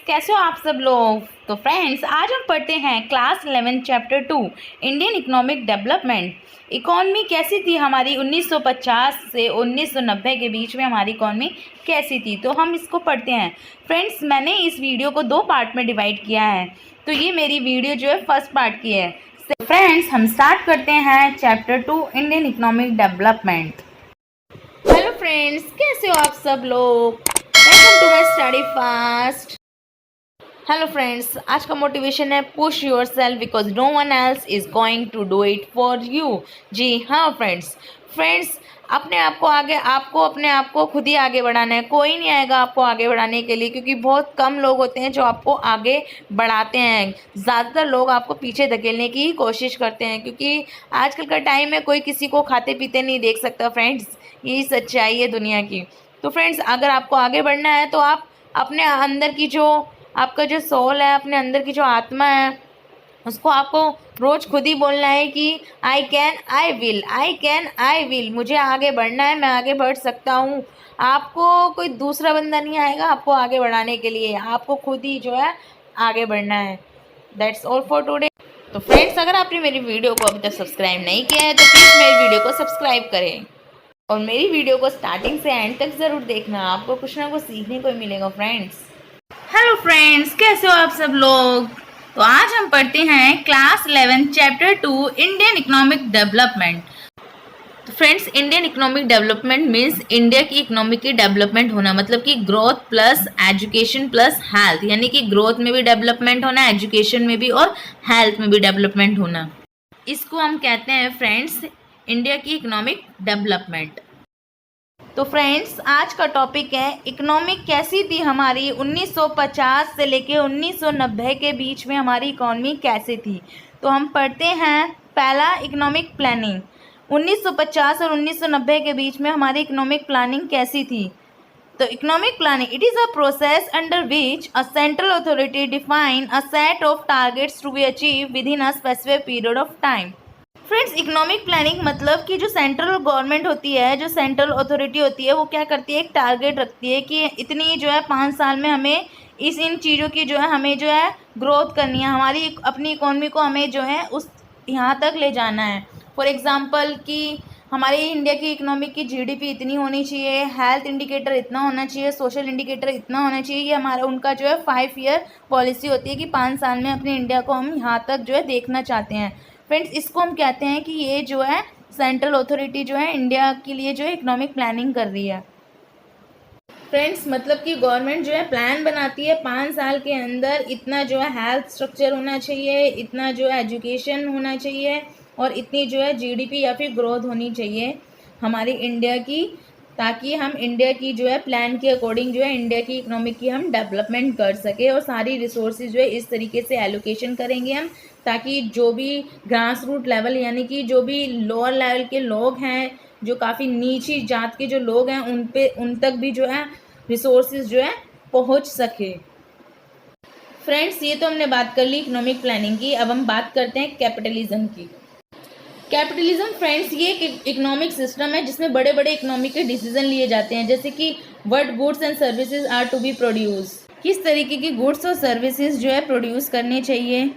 कैसे हो आप सब लोग। तो फ्रेंड्स, आज हम पढ़ते हैं class 11 chapter 2 Indian economic development. Economy कैसी थी हमारी 1950 से 1990 के बीच में, हमारी इकॉनमी कैसी थी, तो हम इसको पढ़ते हैं। फ्रेंड्स, मैंने इस वीडियो को 2 पार्ट में डिवाइड किया है, तो ये मेरी वीडियो जो है फर्स्ट पार्ट की है। फ्रेंड्स, हम स्टार्ट करते हैं chapter 2 Indian economic development. Hello friends, कैसे हो आप सब लोग। Welcome to my study fast. Hello friends, आज का मोटिवेशन है push yourself because no one else is going to do it for you. जी हाँ फ्रेंड्स, अपने आप को खुद ही आगे बढ़ाना है। कोई नहीं आएगा आपको आगे बढ़ाने के लिए, क्योंकि बहुत कम लोग होते हैं जो आपको आगे बढ़ाते हैं। ज़्यादातर लोग आपको पीछे धकेलने की ही कोशिश करते हैं, क्योंकि आजकल का टाइम में कोई किसी को खाते पीते नहीं देख सकता। फ्रेंड्स, यही सच्चाई है दुनिया की। तो फ्रेंड्स, अगर आपको आगे बढ़ना है तो आप अपने अंदर की जो आपका जो सोल है, अपने अंदर की जो आत्मा है, उसको आपको रोज़ खुद ही बोलना है कि I can, I will, I can, I will. मुझे आगे बढ़ना है, मैं आगे बढ़ सकता हूँ। आपको कोई दूसरा बंदा नहीं आएगा आपको आगे बढ़ाने के लिए, आपको खुद ही जो है आगे बढ़ना है। That's all for today. तो फ्रेंड्स, अगर आपने मेरी वीडियो को अभी तक सब्सक्राइब नहीं किया है तो प्लीज़ मेरी वीडियो को सब्सक्राइब करें और मेरी वीडियो को स्टार्टिंग से एंड तक ज़रूर देखना, आपको कुछ ना कुछ सीखने को मिलेगा। फ्रेंड्स, हेलो फ्रेंड्स, कैसे हो आप सब लोग। तो आज हम पढ़ते हैं class 11 chapter 2 Indian economic development. तो friends, Indian economic development means India की इकोनॉमिक की डेवलपमेंट होना, मतलब कि growth plus education plus health, यानी कि ग्रोथ में भी डेवलपमेंट होना, एजुकेशन में भी और हेल्थ में भी डेवलपमेंट होना। इसको हम कहते हैं फ्रेंड्स इंडिया की इकोनॉमिक डेवलपमेंट। तो फ्रेंड्स, आज का टॉपिक है इकोनॉमिक कैसी थी हमारी 1950 से लेके 1990 के बीच में, हमारी इकोनॉमी कैसी थी। तो हम पढ़ते हैं पहला, इकोनॉमिक प्लानिंग। 1950 और 1990 के बीच में हमारी इकोनॉमिक प्लानिंग कैसी थी। तो economic planning, it is a process under which a central authority define a set of targets to be achieve within a specific period of time. Friends, economic planning मतलब कि जो central government होती है, जो central authority होती है, वो क्या करती है, एक टारगेट रखती है कि इतनी जो है 5 साल में हमें इन चीज़ों की जो है हमें जो है ग्रोथ करनी है, हमारी अपनी इकोनॉमी को हमें जो है उस यहाँ तक ले जाना है। फॉर एग्जांपल कि हमारी इंडिया की इकोनॉमी की जीडीपी इतनी होनी चाहिए, हेल्थ इंडिकेटर इतना होना चाहिए, सोशल इंडिकेटर इतना होना चाहिए। ये हमारा उनका जो है 5 ईयर पॉलिसी होती है कि 5 साल में अपनी इंडिया को हम यहाँ तक जो है देखना चाहते हैं। फ्रेंड्स, इसको हम कहते हैं कि ये जो है सेंट्रल अथॉरिटी जो है इंडिया के लिए जो है इकोनॉमिक प्लानिंग कर रही है। फ्रेंड्स, मतलब कि गवर्नमेंट जो है प्लान बनाती है 5 साल के अंदर इतना जो है हेल्थ स्ट्रक्चर होना चाहिए, इतना जो है एजुकेशन होना चाहिए और इतनी जो है जीडीपी या फिर ग्रोथ होनी चाहिए हमारी इंडिया की, ताकि हम इंडिया की जो है प्लान के अकॉर्डिंग जो है इंडिया की इकोनॉमिक की हम डेवलपमेंट कर सके। और सारी रिसोर्सेज जो है इस तरीके से एलोकेशन करेंगे हम, ताकि जो भी ग्रास रूट लेवल यानी कि जो भी लोअर लेवल के लोग हैं, जो काफ़ी नीची जात के जो लोग हैं, उन तक भी जो है रिसोर्सेज जो है पहुंच सके। फ्रेंड्स, ये तो हमने बात कर ली इकोनॉमिक प्लानिंग की। अब हम बात करते हैं कैपिटलिज्म की। कैपिटलिज्म फ्रेंड्स, ये एक इकोनॉमिक सिस्टम है जिसमें बड़े बड़े इकोनॉमिक के डिसीजन लिए जाते हैं, जैसे कि what goods and services are to be produce, किस तरीके की गुड्स और सर्विसेज जो है प्रोड्यूस करने चाहिए,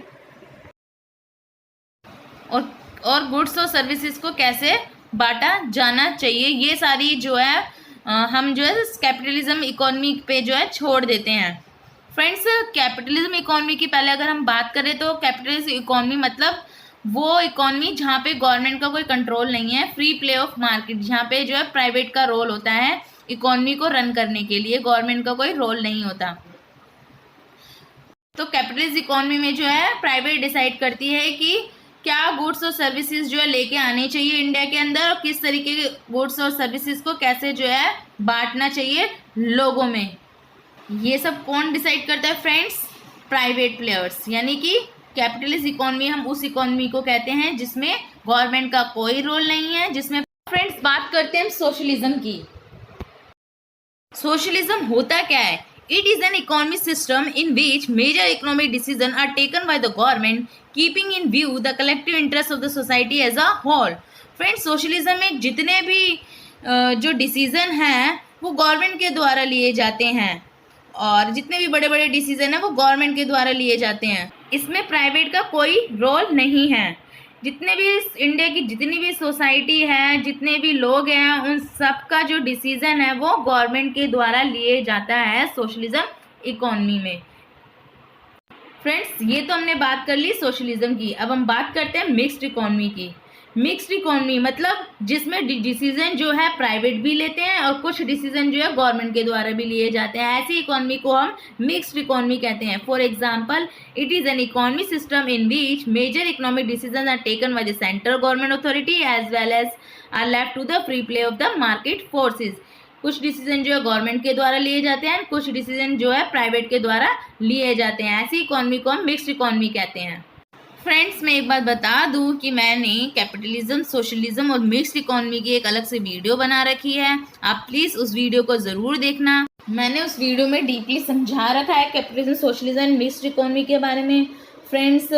और गुड्स और सर्विसेज को कैसे बांटा जाना चाहिए। ये सारी जो है हम जो है कैपिटलिज्म इकोनॉमी पे जो है छोड़ देते हैं। फ्रेंड्स, कैपिटलिज्म इकोनॉमी की पहले अगर हम बात करें तो कैपिटलिज्म इकोनॉमी मतलब वो इकोनॉमी जहाँ पे गवर्नमेंट का कोई कंट्रोल नहीं है, फ्री प्ले ऑफ मार्केट, जहाँ पे जो है प्राइवेट का रोल होता है इकोनॉमी को रन करने के लिए, गवर्नमेंट का कोई रोल नहीं होता। तो कैपिटलिज्म इकोनॉमी में जो है प्राइवेट डिसाइड करती है कि क्या गुड्स और सर्विसेज जो है लेके आने चाहिए इंडिया के अंदर, और किस तरीके के गुड्स और सर्विसेज को कैसे जो है बांटना चाहिए लोगों में। ये सब कौन डिसाइड करता है फ्रेंड्स, प्राइवेट प्लेयर्स। यानी कि कैपिटलिस्ट इकोनॉमी हम उस इकोनॉमी को कहते हैं जिसमें गवर्नमेंट का कोई रोल नहीं है, जिसमें फ्रेंड्स बात करते हैं सोशलिज्म की। सोशलिज्म होता क्या है, it is an economic system in which major economic decision are taken by the government keeping in view the collective interest of the society as a whole. Friends, socialism में जितने भी जो decision हैं वो government के द्वारा लिए जाते हैं और जितने भी बड़े बड़े डिसीजन है वो गवर्नमेंट के द्वारा लिए जाते हैं। इसमें प्राइवेट का कोई रोल नहीं है। जितने भी इंडिया की जितनी भी सोसाइटी है, जितने भी लोग हैं, उन सब का जो डिसीजन है वो गवर्नमेंट के द्वारा लिए जाता है सोशलिज्म इकोनॉमी में। फ्रेंड्स, ये तो हमने बात कर ली सोशलिज्म की। अब हम बात करते हैं मिक्स्ड इकोनॉमी की। मिक्स्ड इकोनॉमी मतलब जिसमें डिसीजन जो है प्राइवेट भी लेते हैं और कुछ डिसीजन जो है गवर्नमेंट के द्वारा भी लिए जाते हैं। ऐसी इकोनॉमी को हम मिक्स्ड इकोनॉमी कहते हैं। For example, it is an economy system in which major economic decision are taken by the central government authority as well as are left to the free play of the market forces. कुछ decision जो है government के द्वारा लिए जाते हैं, कुछ decision जो है प्राइवेट के द्वारा लिए जाते हैं। ऐसी इकोनॉमी को हम मिक्स्ड इकोनॉमी कहते हैं। फ्रेंड्स, मैं एक बात बता दूं कि मैंने कैपिटलिज्म, सोशलिज्म और मिक्स्ड इकोनॉमी की एक अलग से वीडियो बना रखी है। आप प्लीज़ उस वीडियो को ज़रूर देखना। मैंने उस वीडियो में डीपली समझा रखा है capitalism, socialism and mixed economy के बारे में। फ्रेंड्स,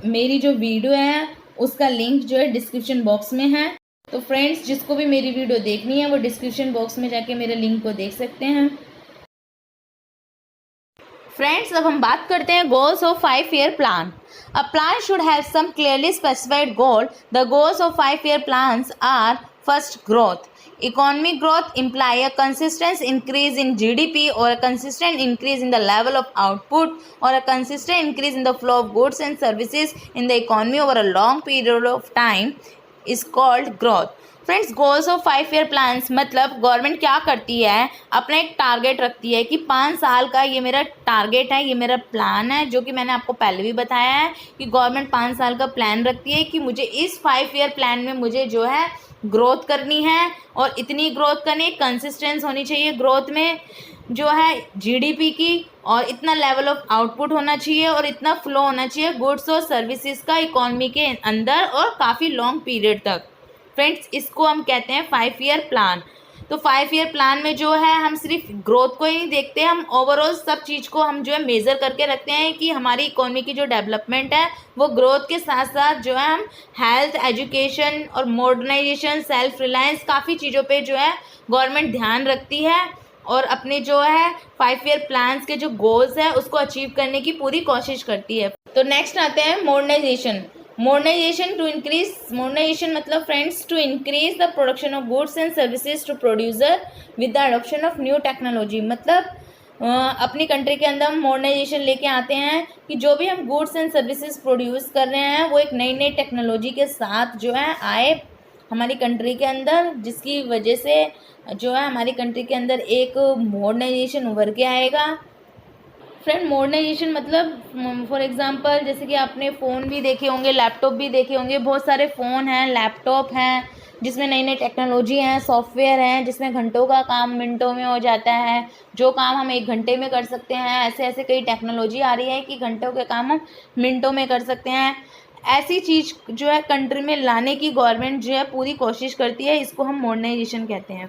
मेरी जो वीडियो है उसका लिंक जो है डिस्क्रिप्शन बॉक्स में है। तो फ्रेंड्स, जिसको भी मेरी वीडियो देखनी है वो डिस्क्रिप्शन बॉक्स में जाके मेरे लिंक को देख सकते हैं। फ्रेंड्स, अब हम बात करते हैं goals of 5 year plan. A plan should have some clearly specified goal. The goals of 5 year plans are first, growth. Economic growth imply a consistent increase in GDP or a consistent increase in the level of output or a consistent increase in the flow of goods and services in the economy over a long period of time is called growth. Friends, goals of 5 year plans मतलब government क्या करती है, अपना एक target रखती है कि 5 साल का ये मेरा टारगेट है, ये मेरा प्लान है, जो कि मैंने आपको पहले भी बताया है कि गवर्नमेंट 5 साल का प्लान रखती है कि मुझे इस 5 ईयर प्लान में मुझे जो है ग्रोथ करनी है और इतनी ग्रोथ करनी, कंसिस्टेंस होनी चाहिए ग्रोथ में जो है जीडीपी की, और इतना लेवल ऑफ आउटपुट होना चाहिए और इतना फ्लो होना चाहिए गुड्स और सर्विसेज का इकोनॉमी के अंदर और काफ़ी लॉन्ग पीरियड तक। फ्रेंड्स, इसको हम कहते हैं 5 ईयर प्लान। तो 5 ईयर प्लान में जो है हम सिर्फ ग्रोथ को ही नहीं देखते, हम ओवरऑल सब चीज़ को हम जो है मेज़र करके रखते हैं कि हमारी इकोनॉमी की जो डेवलपमेंट है वो ग्रोथ के साथ साथ जो है हम हेल्थ, एजुकेशन और मॉडर्नाइजेशन, सेल्फ रिलायंस, काफ़ी चीज़ों पे जो है गवर्नमेंट ध्यान रखती है और अपने जो है 5 ईयर प्लान्स के जो गोल्स है उसको अचीव करने की पूरी कोशिश करती है। तो नेक्स्ट आते हैं मॉडर्नाइजेशन। मॉडर्नाइजेशन मतलब friends to increase the production of goods and services to producer with the adoption of new technology. मतलब अपनी कंट्री के अंदर हम मॉडर्नाइजेशन लेके आते हैं कि जो भी हम गुड्स एंड सर्विसेज प्रोड्यूस कर रहे हैं वो एक नई नई टेक्नोलॉजी के साथ जो है आए हमारी कंट्री के अंदर, जिसकी वजह से जो है हमारी कंट्री के अंदर एक मॉडर्नाइजेशन उभर के आएगा। फ्रेंड, मॉडर्नाइजेशन मतलब फॉर एग्जांपल जैसे कि आपने फ़ोन भी देखे होंगे, लैपटॉप भी देखे होंगे, बहुत सारे फ़ोन हैं, लैपटॉप हैं जिसमें नई नई टेक्नोलॉजी हैं, सॉफ्टवेयर हैं जिसमें घंटों का काम मिनटों में हो जाता है। जो काम हम 1 घंटे में कर सकते हैं, ऐसे ऐसे कई टेक्नोलॉजी आ रही है कि घंटों के काम हम मिनटों में कर सकते हैं। ऐसी चीज़ जो है कंट्री में लाने की गवर्नमेंट जो है पूरी कोशिश करती है, इसको हम मॉडर्नाइजेशन कहते हैं।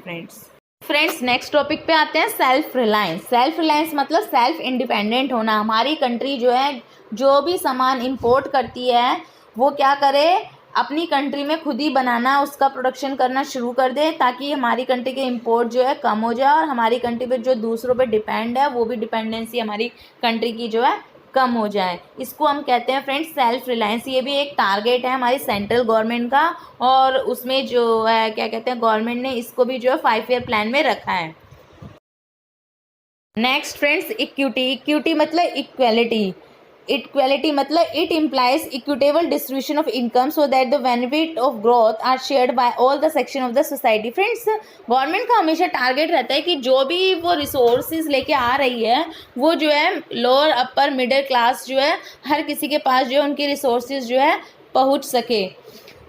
फ्रेंड्स, नेक्स्ट टॉपिक पे आते हैं सेल्फ रिलायंस। सेल्फ रिलायंस मतलब सेल्फ इंडिपेंडेंट होना। हमारी कंट्री जो है जो भी सामान इंपोर्ट करती है वो क्या करे, अपनी कंट्री में खुद ही बनाना, उसका प्रोडक्शन करना शुरू कर दे ताकि हमारी कंट्री के इंपोर्ट जो है कम हो जाए और हमारी कंट्री पे जो दूसरों पे डिपेंड है वो भी डिपेंडेंसी हमारी कंट्री की जो है कम हो जाए। इसको हम कहते हैं फ्रेंड्स सेल्फ रिलायंस। ये भी एक टारगेट है हमारी सेंट्रल गवर्नमेंट का और उसमें जो है क्या कहते हैं गवर्नमेंट ने इसको भी जो है 5 ईयर प्लान में रखा है। Next friends, equity. इक्विटी मतलब इक्वेलिटी। इक्वेलिटी मतलब it implies equitable distribution of income so that the benefit of growth are shared by all the section of the society. Friends, government का हमेशा target रहता है कि जो भी वो रिसोर्सेज लेके आ रही है वो जो है लोअर, अपर, मिडिल क्लास जो है हर किसी के पास जो है उनकी रिसोर्सेज जो है पहुंच सके।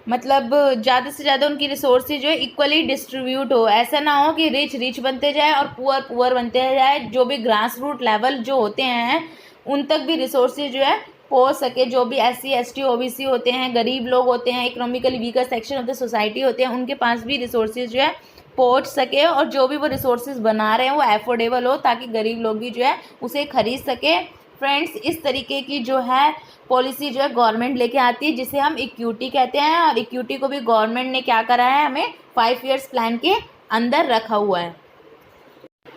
मतलब ज़्यादा से ज़्यादा उनकी रिसोर्सेज जो है इक्वली डिस्ट्रीब्यूट हो। ऐसा ना हो कि रिच रिच बनते जाए और पुअर पुअर बनते जाए। जो भी ग्रास रूट लेवल जो होते हैं उन तक भी रिसोर्सेज जो है पहुंच सके। जो भी SC ST OBC होते हैं, गरीब लोग होते हैं, economically weaker section of the society होते हैं, उनके पास भी रिसोर्सेज जो है पहुंच सके और जो भी वो रिसोर्सेज बना रहे हैं वो एफोर्डेबल हो ताकि गरीब लोग भी जो है उसे खरीद सके। फ्रेंड्स, इस तरीके की जो है पॉलिसी जो है गवर्नमेंट लेके आती है जिसे हम इक्विटी कहते हैं और इक्विटी को भी गवर्नमेंट ने क्या करा है, हमें 5 ईयर्स प्लान के अंदर रखा हुआ है।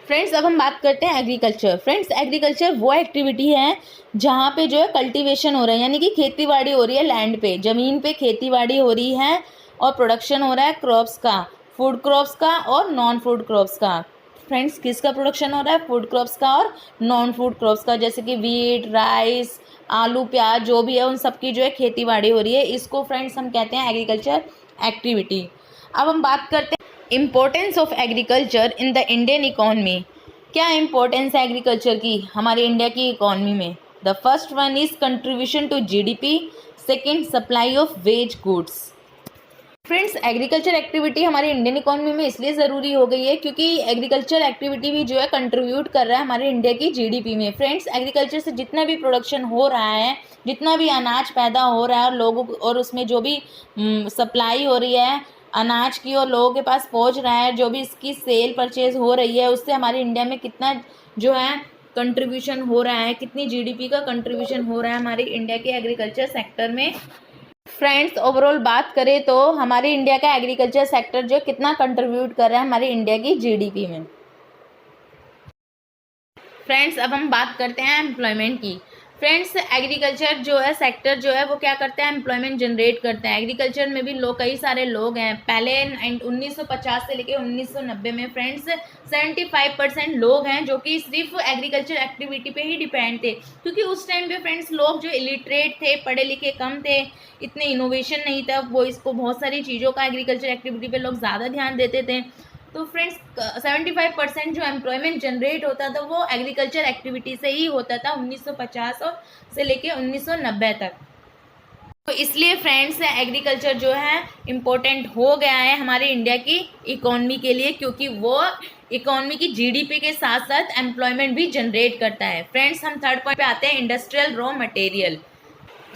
फ्रेंड्स अब हम बात करते हैं एग्रीकल्चर। फ्रेंड्स एग्रीकल्चर वो एक्टिविटी है जहाँ पे जो है कल्टीवेशन हो रहा है, यानी कि खेतीबाड़ी हो रही है लैंड पे, ज़मीन पे खेतीबाड़ी हो रही है और प्रोडक्शन हो रहा है क्रॉप्स का, फूड क्रॉप्स का और नॉन फूड क्रॉप्स का। फ्रेंड्स किसका प्रोडक्शन हो रहा है? फूड क्रॉप्स का और नॉन फूड क्रॉप्स का, जैसे कि वीट, राइस, आलू, प्याज जो भी है उन सब की जो है खेतीबाड़ी हो रही है। इसको फ्रेंड्स हम कहते हैं एग्रीकल्चर एक्टिविटी। अब हम बात करते हैं importance of agriculture in the Indian economy. क्या इम्पोर्टेंस है एग्रीकल्चर की हमारे इंडिया की इकॉनमी में? The first one is contribution to GDP, second supply of wage goods. Friends agriculture activity हमारी इंडियन इकॉनमी में इसलिए ज़रूरी हो गई है क्योंकि एग्रीकल्चर एक्टिविटी भी जो है कंट्रीब्यूट कर रहा है हमारे इंडिया की जीडीपी में। फ्रेंड्स एग्रीकल्चर से जितना भी प्रोडक्शन हो रहा है, जितना भी अनाज पैदा हो रहा है और लोगों और उसमें जो भी सप्लाई हो रही है अनाज की और लोगों के पास पहुंच रहा है, जो भी इसकी सेल परचेज हो रही है, उससे हमारे इंडिया में कितना जो है कंट्रीब्यूशन हो रहा है, कितनी जीडीपी का कंट्रीब्यूशन हो रहा है हमारे इंडिया के एग्रीकल्चर सेक्टर में। फ्रेंड्स ओवरऑल बात करें तो हमारे इंडिया का एग्रीकल्चर सेक्टर जो कितना कंट्रीब्यूट कर रहा है हमारी इंडिया की जीडीपी में। फ्रेंड्स अब हम बात करते हैं एम्प्लॉयमेंट की। फ्रेंड्स एग्रीकल्चर जो है सेक्टर जो है वो क्या करता है? एम्प्लॉयमेंट जनरेट करता है। एग्रीकल्चर में भी लोग, कई सारे लोग हैं। पहले 1950 से लेकर 1990 में फ्रेंड्स 75% लोग हैं जो कि सिर्फ एग्रीकल्चर एक्टिविटी पे ही डिपेंड थे, क्योंकि उस टाइम पे फ्रेंड्स लोग जो इलिटरेट थे, पढ़े लिखे कम थे, इतने इनोवेशन नहीं था, वो इसको बहुत सारी चीज़ों का एग्रीकल्चर एक्टिविटी पे लोग ज़्यादा ध्यान देते थे। तो फ्रेंड्स 75% जो एम्प्लॉयमेंट जनरेट होता था वो एग्रीकल्चर एक्टिविटी से ही होता था 1950 और से लेके 1990 तक। तो इसलिए फ्रेंड्स एग्रीकल्चर जो है इम्पोर्टेंट हो गया है हमारे इंडिया की इकोनॉमी के लिए, क्योंकि वो इकोनॉमी की जीडीपी के साथ साथ एम्प्लॉयमेंट भी जनरेट करता है। फ्रेंड्स हम थर्ड पॉइंट पे आते हैं, इंडस्ट्रियल रॉ मटेरियल।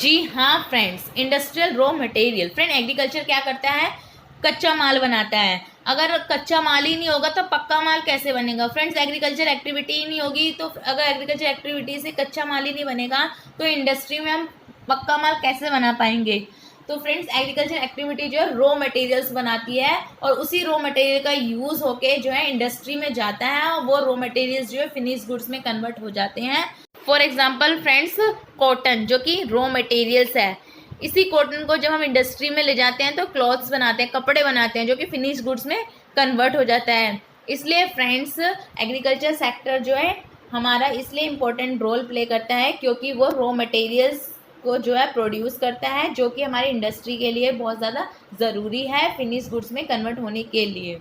जी हाँ friends, industrial raw material. Friend agriculture क्या करता है? कच्चा माल बनाता है। अगर कच्चा माल ही नहीं होगा तो पक्का माल कैसे बनेगा? फ्रेंड्स एग्रीकल्चर एक्टिविटी ही नहीं होगी तो अगर एग्रीकल्चर एक्टिविटी से कच्चा माल ही नहीं बनेगा तो इंडस्ट्री में हम पक्का माल कैसे बना पाएंगे? तो फ्रेंड्स एग्रीकल्चर एक्टिविटी जो है रॉ मटेरियल्स बनाती है और उसी रॉ मटेरियल का यूज़ होके जो है इंडस्ट्री में जाता है और वो रॉ मटेरियल्स जो है फिनिश गुड्स में कन्वर्ट हो जाते हैं। फॉर एग्जाम्पल फ्रेंड्स कॉटन जो कि रॉ मटेरियल्स है, इसी कॉटन को जब हम इंडस्ट्री में ले जाते हैं तो क्लॉथ्स बनाते हैं, कपड़े बनाते हैं जो कि फिनिश गुड्स में कन्वर्ट हो जाता है। इसलिए फ्रेंड्स एग्रीकल्चर सेक्टर जो है हमारा इसलिए इम्पोर्टेंट रोल प्ले करता है क्योंकि वो रॉ मटेरियल्स को जो है प्रोड्यूस करता है, जो कि हमारी इंडस्ट्री के लिए बहुत ज़्यादा ज़रूरी है फिनिश गुड्स में कन्वर्ट होने के लिए।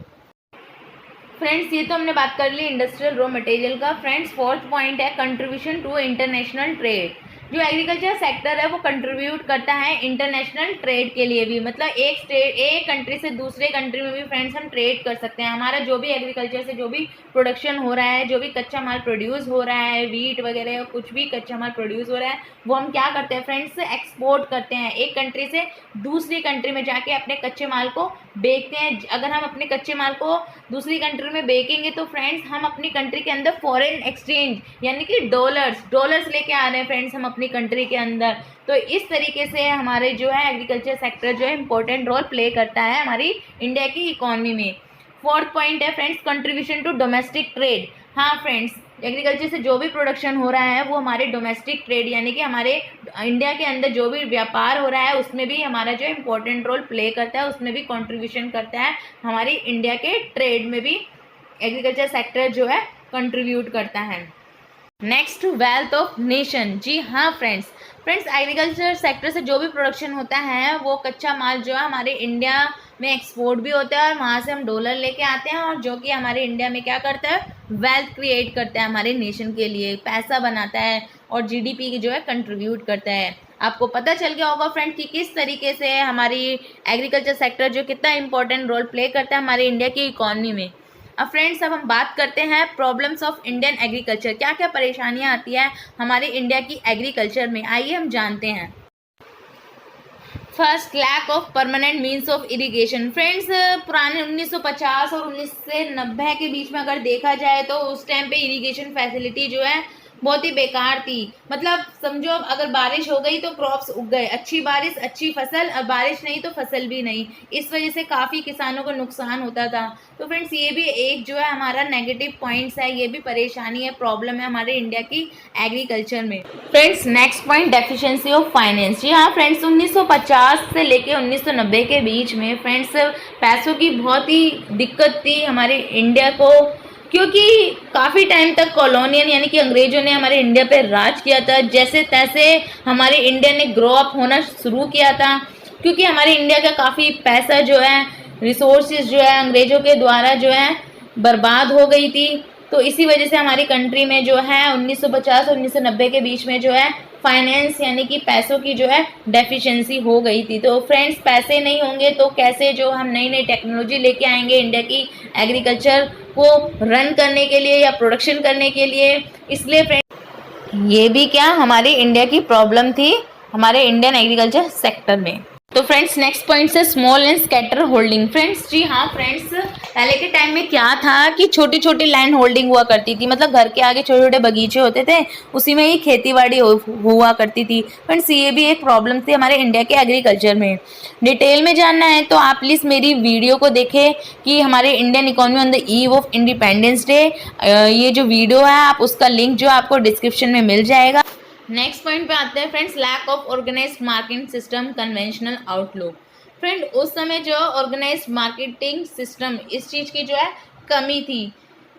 फ्रेंड्स ये तो हमने बात कर ली इंडस्ट्रियल रॉ मटेरियल का। फ्रेंड्स फोर्थ पॉइंट है कंट्रीब्यूशन टू इंटरनेशनल ट्रेड। जो एग्रीकल्चर सेक्टर है वो कंट्रीब्यूट करता है इंटरनेशनल ट्रेड के लिए भी, मतलब एक कंट्री से दूसरे कंट्री में भी फ्रेंड्स हम ट्रेड कर सकते हैं। हमारा जो भी एग्रीकल्चर से जो भी प्रोडक्शन हो रहा है, जो भी कच्चा माल प्रोड्यूस हो रहा है, वीट वगैरह कुछ भी कच्चा माल प्रोड्यूस हो रहा है, वो हम क्या करते हैं फ्रेंड्स? एक्सपोर्ट करते हैं। एक कंट्री से दूसरी कंट्री में जाके अपने कच्चे माल को बेचते हैं। अगर हम अपने कच्चे माल को दूसरी कंट्री में बेचेंगे तो फ्रेंड्स हम अपनी कंट्री के अंदर फॉरेन एक्सचेंज यानी कि डॉलर्स लेके आ रहे हैं फ्रेंड्स हम अपनी कंट्री के अंदर। तो इस तरीके से हमारे जो है एग्रीकल्चर सेक्टर जो है इम्पोर्टेंट रोल प्ले करता है हमारी इंडिया की इकोनॉमी में। फोर्थ पॉइंट है friends contribution to domestic trade. हाँ फ्रेंड्स एग्रीकल्चर से जो भी प्रोडक्शन हो रहा है वो हमारे डोमेस्टिक ट्रेड यानी कि हमारे इंडिया के अंदर जो भी व्यापार हो रहा है उसमें भी हमारा जो इम्पोर्टेंट रोल प्ले करता है, उसमें भी कंट्रीब्यूशन करता है। हमारी इंडिया के ट्रेड में भी एग्रीकल्चर सेक्टर जो है कंट्रीब्यूट करता है। Next wealth of nation. जी हाँ फ्रेंड्स एग्रीकल्चर सेक्टर से जो भी प्रोडक्शन होता है वो कच्चा माल जो है हमारे इंडिया में एक्सपोर्ट भी होता है और वहाँ से हम डॉलर लेके आते हैं और जो कि हमारे इंडिया में क्या करता है? वेल्थ क्रिएट करता है हमारे नेशन के लिए, पैसा बनाता है और जीडीपी की जो है कंट्रीब्यूट करता है। आपको पता चल गया होगा फ्रेंड कि किस तरीके से हमारी एग्रीकल्चर सेक्टर जो कितना इंपॉर्टेंट रोल प्ले करता है हमारे इंडिया की इकोनॉमी में। अब फ्रेंड्स अब हम बात करते हैं प्रॉब्लम्स ऑफ इंडियन एग्रीकल्चर। क्या क्या परेशानियां आती है हमारे इंडिया की एग्रीकल्चर में, आइए हम जानते हैं। First lack of permanent means of irrigation. Friends पुराने 1950 और 1990 के बीच में अगर देखा जाए तो उस टाइम पे इरिगेशन फैसिलिटी जो है बहुत ही बेकार थी। मतलब समझो अगर बारिश हो गई तो क्रॉप्स उग गए, अच्छी बारिश अच्छी फसल, और बारिश नहीं तो फसल भी नहीं। इस वजह से काफ़ी किसानों को नुकसान होता था। तो फ्रेंड्स ये भी एक जो है हमारा नेगेटिव पॉइंट्स है, ये भी परेशानी है, प्रॉब्लम है हमारे इंडिया की एग्रीकल्चर में। Friends next point, deficiency of finance. जी हाँ फ्रेंड्स, 1950 से लेके 1990 के बीच में फ्रेंड्स पैसों की बहुत ही दिक्कत थी हमारे इंडिया को, क्योंकि काफ़ी टाइम तक कॉलोनियल यानी कि अंग्रेज़ों ने हमारे इंडिया पे राज किया था। जैसे तैसे हमारे इंडिया ने ग्रो अप होना शुरू किया था, क्योंकि हमारे इंडिया का काफ़ी पैसा जो है, रिसोर्सेज जो है अंग्रेज़ों के द्वारा जो है बर्बाद हो गई थी। तो इसी वजह से हमारी कंट्री में जो है 1950 और 1990 के बीच में जो है फाइनेंस यानी कि पैसों की जो है डेफिशिएंसी हो गई थी। तो फ्रेंड्स पैसे नहीं होंगे तो कैसे जो हम नई नई टेक्नोलॉजी लेके आएंगे इंडिया की एग्रीकल्चर को रन करने के लिए या प्रोडक्शन करने के लिए। इसलिए फ्रेंड्स ये भी क्या हमारी इंडिया की प्रॉब्लम थी हमारे इंडियन एग्रीकल्चर सेक्टर में। तो फ्रेंड्स नेक्स्ट पॉइंट है small and scatter holding. Friends जी हाँ फ्रेंड्स, पहले के टाइम में क्या था कि छोटी छोटी लैंड होल्डिंग हुआ करती थी, मतलब घर के आगे छोटे छोटे बगीचे होते थे, उसी में ही खेती बाड़ी हुआ करती थी। फ्रेंड्स ये भी एक प्रॉब्लम थी हमारे इंडिया के एग्रीकल्चर में। डिटेल में जानना है तो आप प्लीज़ मेरी वीडियो को देखें कि हमारे Indian economy on the eve of independence day, ये जो वीडियो है आप उसका लिंक जो आपको डिस्क्रिप्शन में मिल जाएगा। नेक्स्ट पॉइंट पे आते हैं friends, lack of organised marketing system, conventional outlook. Friend उस समय जो ऑर्गेनाइज्ड मार्केटिंग सिस्टम इस चीज़ की जो है कमी थी,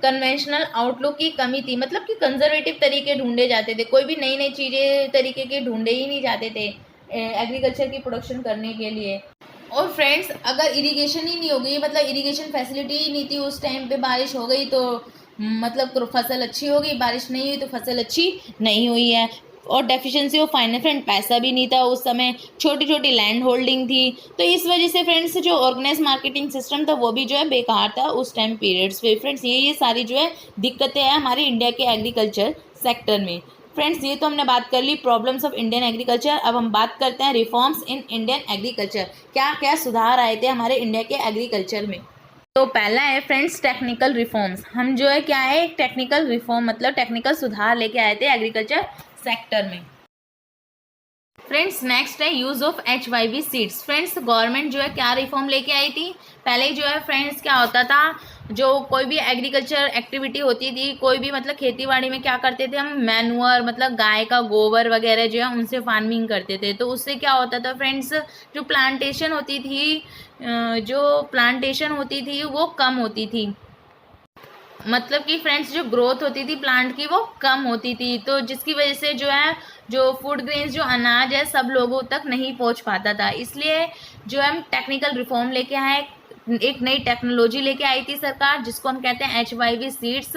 कन्वेंशनल आउटलुक की कमी थी, मतलब कि कंजर्वेटिव तरीके ढूंढे जाते थे, कोई भी नई नई चीज़ें तरीके के ढूंढे ही नहीं जाते थे एग्रीकल्चर की प्रोडक्शन करने के लिए। और फ्रेंड्स अगर इरिगेशन ही नहीं होगी, मतलब इरिगेशन फैसिलिटी ही नहीं थी उस टाइम पे, बारिश हो गई तो मतलब फसल अच्छी होगी, बारिश नहीं हुई तो फसल अच्छी नहीं हुई है। और डेफिशिएंसी ऑफ फाइनेंस, फ्रेंड पैसा भी नहीं था उस समय, छोटी छोटी लैंड होल्डिंग थी। तो इस वजह से फ्रेंड्स जो ऑर्गेनाइज मार्केटिंग सिस्टम था वो भी जो है बेकार था उस टाइम पीरियड्स पे। फ्रेंड्स ये सारी जो है दिक्कतें हैं हमारे इंडिया के एग्रीकल्चर सेक्टर में। फ्रेंड्स ये तो हमने बात कर ली प्रॉब्लम्स ऑफ इंडियन एग्रीकल्चर। अब हम बात करते हैं रिफॉर्म्स इन इंडियन एग्रीकल्चर, क्या क्या सुधार आए थे हमारे इंडिया के एग्रीकल्चर में। तो पहला है फ्रेंड्स टेक्निकल रिफॉर्म्स। हम जो है क्या है टेक्निकल रिफॉर्म मतलब टेक्निकल सुधार लेके आए थे एग्रीकल्चर सेक्टर में। फ्रेंड्स नेक्स्ट है use of HYV seeds. Friends government जो है क्या रिफॉर्म लेके आई थी, पहले जो है फ्रेंड्स क्या होता था, जो कोई भी एग्रीकल्चर एक्टिविटी होती थी, कोई भी मतलब खेती बाड़ी में क्या करते थे हम, मैनुअर मतलब गाय का गोबर वगैरह जो है उनसे फार्मिंग करते थे। तो उससे क्या होता था फ्रेंड्स, जो प्लांटेशन होती थी वो कम होती थी, मतलब कि फ्रेंड्स जो ग्रोथ होती थी प्लांट की वो कम होती थी। तो जिसकी वजह से जो है जो फूड ग्रेन्स जो अनाज है सब लोगों तक नहीं पहुंच पाता था। इसलिए जो हम टेक्निकल रिफॉर्म लेके आए, एक नई टेक्नोलॉजी लेके आई थी सरकार जिसको हम कहते हैं HYV सीड्स,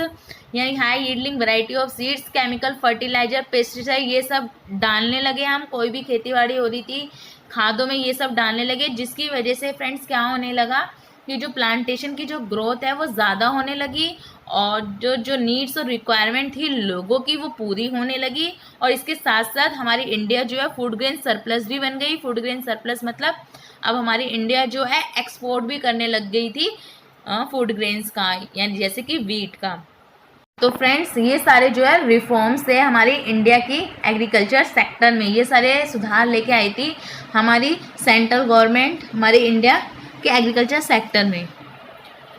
यानी high yielding variety of seeds. Chemical fertiliser pesticide ये सब डालने लगे हम, कोई भी खेतीबाड़ी हो रही थी खादों में ये सब डालने लगे, जिसकी वजह से फ्रेंड्स क्या होने लगा कि जो प्लांटेशन की जो ग्रोथ है वो ज़्यादा होने लगी, और जो नीड्स और रिक्वायरमेंट थी लोगों की वो पूरी होने लगी। और इसके साथ साथ हमारी इंडिया जो है फूड ग्रेन सरप्लस भी बन गई। फूड ग्रेन सरप्लस मतलब अब हमारी इंडिया जो है एक्सपोर्ट भी करने लग गई थी फूड ग्रेन्स का, यानी जैसे कि वीट का। तो फ्रेंड्स ये सारे जो है रिफॉर्म्स है हमारी इंडिया की एग्रीकल्चर सेक्टर में, ये सारे सुधार लेके आई थी हमारी सेंट्रल गवर्नमेंट हमारे इंडिया के एग्रीकल्चर सेक्टर में।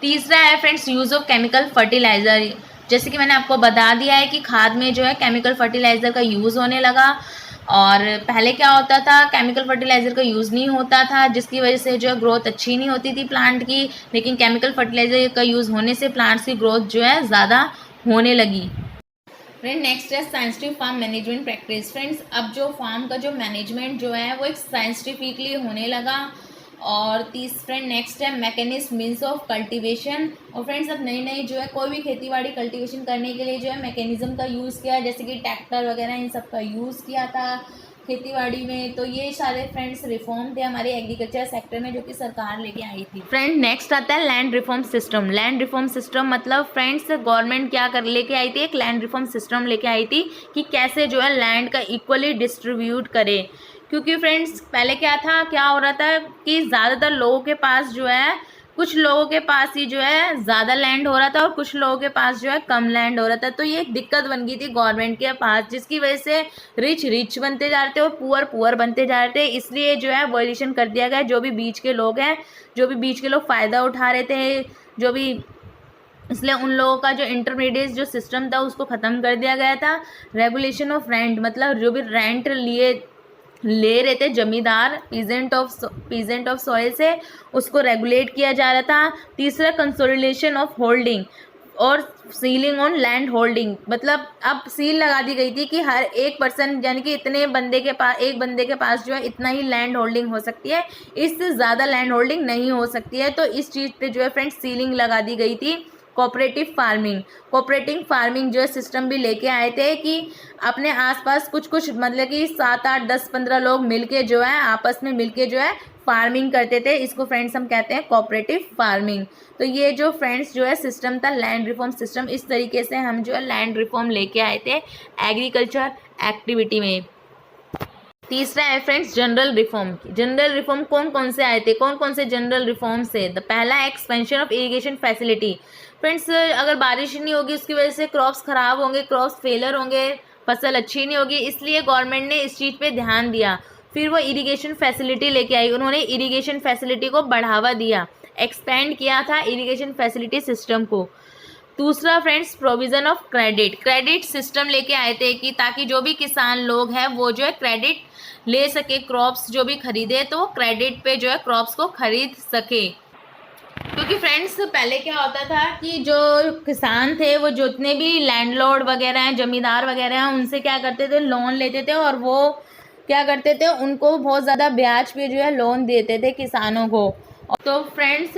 तीसरा है friends use of chemical fertiliser. जैसे कि मैंने आपको बता दिया है कि खाद में जो है केमिकल फर्टिलाइज़र का यूज़ होने लगा, और पहले क्या होता था केमिकल फर्टिलाइज़र का यूज़ नहीं होता था, जिसकी वजह से जो है ग्रोथ अच्छी नहीं होती थी प्लांट की। लेकिन केमिकल फर्टिलाइज़र का यूज़ होने से प्लांट्स की ग्रोथ जो है ज़्यादा होने लगी। फ्रेंड नेक्स्ट है scientific farm management practice. Friends अब जो फार्म का जो मैनेजमेंट जो है वो एक साइंटिफिकली होने लगा। और फ्रेंड नेक्स्ट है मैकेनिज्म मीन्स ऑफ कल्टीवेशन। और फ्रेंड्स अब नई नई जो है कोई भी खेतीबाड़ी कल्टीवेशन करने के लिए जो है मैकेनिज्म का यूज़ किया, जैसे कि ट्रैक्टर वगैरह इन सब का यूज़ किया था खेतीबाड़ी में। तो ये सारे फ्रेंड्स रिफॉर्म थे हमारे एग्रीकल्चर सेक्टर में जो कि सरकार लेके आई थी। फ्रेंड नेक्स्ट आता है land reform system. Land reform system मतलब फ्रेंड्स गवर्नमेंट क्या कर लेके आई थी, एक लैंड रिफॉर्म सिस्टम लेके आई थी कि कैसे जो है लैंड का इक्वली डिस्ट्रीब्यूट करे। क्योंकि फ्रेंड्स पहले क्या हो रहा था कि ज़्यादातर लोगों के पास जो है कुछ लोगों के पास ही जो है ज़्यादा लैंड हो रहा था और कुछ लोगों के पास जो है कम लैंड हो रहा था। तो ये एक दिक्कत बन गई थी गवर्नमेंट के पास, जिसकी वजह से रिच रिच बनते जा रहे थे और पुअर पुअर बनते जा रहे थे। इसलिए जो है वॉल्यूशन कर दिया गया। जो भी बीच के लोग हैं, जो भी बीच के लोग फ़ायदा उठा रहे थे, जो भी, इसलिए उन लोगों का जो इंटरमीडिएट जो सिस्टम था उसको ख़त्म कर दिया गया था। रेगुलेशन ऑफ रेंट, मतलब जो भी रेंट ले रहे थे जमींदार पीजेंट ऑफ सॉइल से, उसको रेगुलेट किया जा रहा था। तीसरा, कंसोलिडेशन ऑफ होल्डिंग और सीलिंग ऑन लैंड होल्डिंग, मतलब अब सील लगा दी गई थी कि हर एक पर्सन, यानी कि इतने बंदे के पास, एक बंदे के पास जो है इतना ही लैंड होल्डिंग हो सकती है, इससे ज़्यादा लैंड होल्डिंग नहीं हो सकती है। तो इस चीज़ पे जो है फ्रेंड्स सीलिंग लगा दी गई थी। कोऑपरेटिव फार्मिंग जो है सिस्टम भी लेके आए थे कि अपने आसपास कुछ मतलब कि 7 8 10 15 लोग मिलके जो है आपस में मिलके जो है फार्मिंग करते थे। इसको फ्रेंड्स हम कहते हैं कोऑपरेटिव फार्मिंग। तो ये जो फ्रेंड्स जो है सिस्टम था लैंड रिफॉर्म सिस्टम, इस तरीके से हम जो है लैंड रिफॉर्म लेके आए थे एग्रीकल्चर एक्टिविटी में। तीसरा है friends general reform. General reform कौन कौन से आए थे, कौन कौन से जनरल रिफॉर्म से? पहला, expansion of irrigation facility. Friends अगर बारिश नहीं होगी उसकी वजह से क्रॉप्स ख़राब होंगे, क्रॉप्स फेलर होंगे, फसल अच्छी नहीं होगी, इसलिए गवर्नमेंट ने इस चीज़ पे ध्यान दिया। फिर वो इरिगेशन फैसिलिटी लेके आई, उन्होंने इरिगेशन फैसिलिटी को बढ़ावा दिया, एक्सपेंड किया था इरिगेशन फैसिलिटी सिस्टम को। दूसरा friends, provision of credit system लेके आए थे कि ताकि जो भी किसान लोग हैं वो जो है क्रेडिट ले सके, क्रॉप्स जो भी खरीदे तो क्रेडिट पे जो है क्रॉप्स को खरीद सके। क्योंकि फ्रेंड्स पहले क्या होता था कि जो किसान थे वो जितने भी लैंडलॉर्ड वगैरह हैं, जमींदार वगैरह हैं, उनसे क्या करते थे, लोन लेते थे और वो क्या करते थे, उनको बहुत ज़्यादा ब्याज पे जो है लोन देते थे किसानों को। तो फ्रेंड्स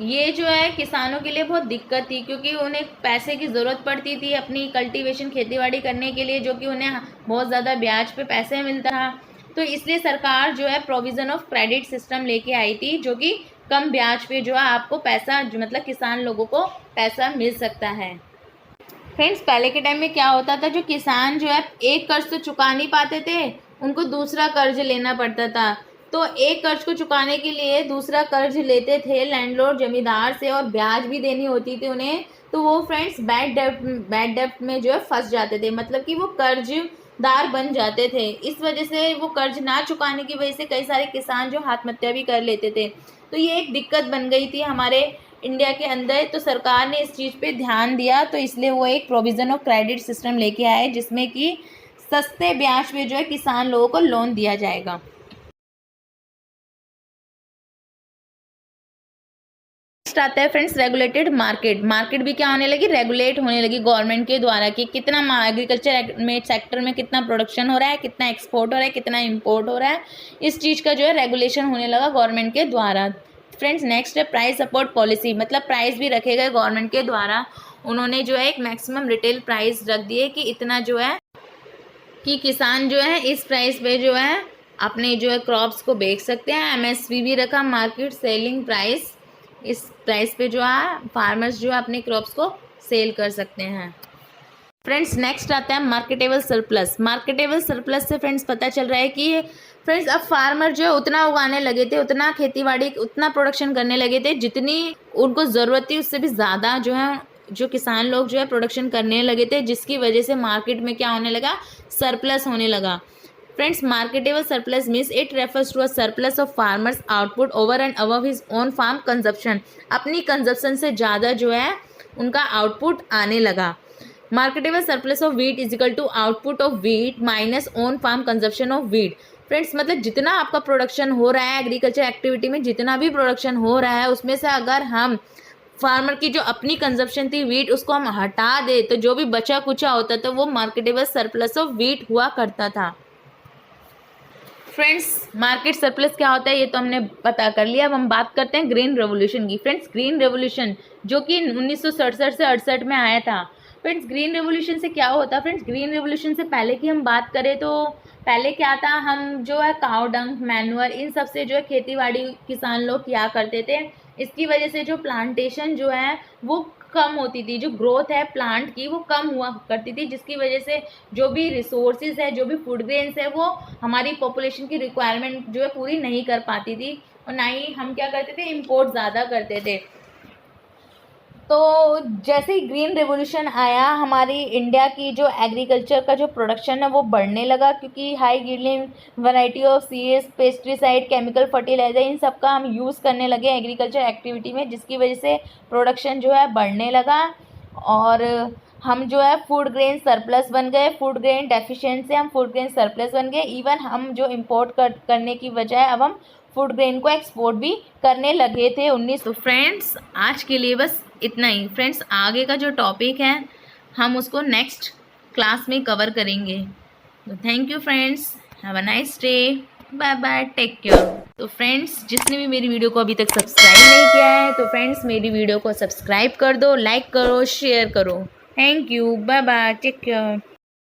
ये जो है किसानों के लिए बहुत दिक्कत थी, क्योंकि उन्हें पैसे की ज़रूरत पड़ती थी अपनी कल्टीवेशन खेतीबाड़ी करने के लिए, जो कि उन्हें बहुत ज़्यादा ब्याज पे पैसे मिलता था। तो इसलिए सरकार जो है प्रोविज़न ऑफ क्रेडिट सिस्टम लेके आई थी, जो कि कम ब्याज पे जो है आपको पैसा, जो मतलब किसान लोगों को पैसा मिल सकता है। फ्रेंड्स पहले के टाइम में क्या होता था, जो किसान जो है एक कर्ज तो चुका नहीं पाते थे, उनको दूसरा कर्ज लेना पड़ता था। तो एक कर्ज को चुकाने के लिए दूसरा कर्ज लेते थे लैंडलॉर्ड जमींदार से और ब्याज भी देनी होती थी उन्हें। तो वो फ्रेंड्स बैड डेब्ट में जो है फंस जाते थे, मतलब कि वो कर्जदार बन जाते थे। इस वजह से वो कर्ज ना चुकाने की वजह से कई सारे किसान जो आत्महत्या भी कर लेते थे। तो ये एक दिक्कत बन गई थी हमारे इंडिया के अंदर। तो सरकार ने इस चीज़ पे ध्यान दिया, तो इसलिए वो एक प्रोविज़न ऑफ क्रेडिट सिस्टम लेके आए, जिसमें कि सस्ते ब्याज पे जो है किसान लोगों को लोन दिया जाएगा। नेक्स्ट आता है फ्रेंड्स रेगुलेटेड मार्केट भी क्या होने लगी, रेगुलेट होने लगी गवर्नमेंट के द्वारा कि कितना एग्रीकल्चर में सेक्टर में कितना प्रोडक्शन हो रहा है, कितना एक्सपोर्ट हो रहा है, कितना इंपोर्ट हो रहा है। इस चीज़ का जो है रेगुलेशन होने लगा गवर्नमेंट के द्वारा। फ्रेंड्स नेक्स्ट है प्राइस सपोर्ट पॉलिसी, मतलब प्राइस भी रखे गए गवर्नमेंट के द्वारा। उन्होंने जो है एक मैक्सिमम रिटेल प्राइस रख दिए कि इतना जो है कि किसान जो है इस प्राइस पे जो है अपने जो है क्रॉप्स को बेच सकते हैं। एमएसपी भी रखा, मार्केट सेलिंग प्राइस, इस प्राइस पे जो है फार्मर्स जो है अपने क्रॉप्स को सेल कर सकते हैं। फ्रेंड्स नेक्स्ट आता है मार्केटेबल सरप्लस से फ्रेंड्स पता चल रहा है कि फ्रेंड्स अब फार्मर जो है उतना उगाने लगे थे, उतना खेतीबाड़ी, उतना प्रोडक्शन करने लगे थे जितनी उनको ज़रूरत थी, उससे भी ज़्यादा जो है जो किसान लोग जो है प्रोडक्शन करने लगे थे, जिसकी वजह से मार्केट में क्या होने लगा, सरप्लस होने लगा। Friends marketable surplus means it refers to a surplus of farmers output over and above his own farm consumption. अपनी कंजप्शन से ज़्यादा जो है उनका आउटपुट आने लगा। Marketable surplus of wheat is equal to output of wheat minus own farm consumption of wheat. Friends मतलब जितना आपका प्रोडक्शन हो रहा है एग्रीकल्चर एक्टिविटी में, जितना भी प्रोडक्शन हो रहा है उसमें से अगर हम फार्मर की जो अपनी कंजप्शन थी वीट, उसको हम हटा दे तो जो भी बचा कुचा होता था वो मार्केटेबल सरप्लस ऑफ वीट हुआ करता था। फ्रेंड्स मार्केट सरप्लस क्या होता है ये तो हमने पता कर लिया। अब हम बात करते हैं ग्रीन रेवोल्यूशन की। फ्रेंड्स ग्रीन रेवोल्यूशन जो कि 1967 से 68 में आया था। फ्रेंड्स ग्रीन रेवोल्यूशन से क्या होता, फ्रेंड्स ग्रीन रेवोल्यूशन से पहले की हम बात करें तो पहले क्या था, हम जो है काउ डंग, मैनुअर, इन सब से जो है खेतीबाड़ी किसान लोग किया करते थे। इसकी वजह से जो प्लांटेशन जो है वो कम होती थी, जो ग्रोथ है प्लांट की वो कम हुआ करती थी, जिसकी वजह से जो भी रिसोर्सेज है, जो भी फूड ग्रेन्स है वो हमारी पॉपुलेशन की रिक्वायरमेंट जो है पूरी नहीं कर पाती थी। और ना ही हम क्या करते थे, इम्पोर्ट ज़्यादा करते थे। तो जैसे ही ग्रीन रेवोल्यूशन आया, हमारी इंडिया की जो एग्रीकल्चर का जो प्रोडक्शन है वो बढ़ने लगा, क्योंकि high yielding variety of seeds, pesticide, chemical fertiliser, इन सब का हम यूज़ करने लगे एग्रीकल्चर एक्टिविटी में, जिसकी वजह से प्रोडक्शन जो है बढ़ने लगा। और हम जो है फूड ग्रेन सरप्लस बन गए, फूड ग्रेन डेफिशिएंट से हम फूड ग्रेन सरप्लस बन गए। इवन हम जो इम्पोर्ट करने की बजाय अब हम फूड ग्रेन को एक्सपोर्ट भी करने लगे थे 19। तो फ्रेंड्स आज के लिए बस इतना ही। फ्रेंड्स आगे का जो टॉपिक है हम उसको नेक्स्ट क्लास में कवर करेंगे। तो thank you friends, have a nice day, bye bye, take care. तो फ्रेंड्स जिसने भी मेरी वीडियो को अभी तक सब्सक्राइब नहीं किया है, तो फ्रेंड्स मेरी वीडियो को सब्सक्राइब कर दो, लाइक करो, शेयर करो। Thank you, bye bye, take care.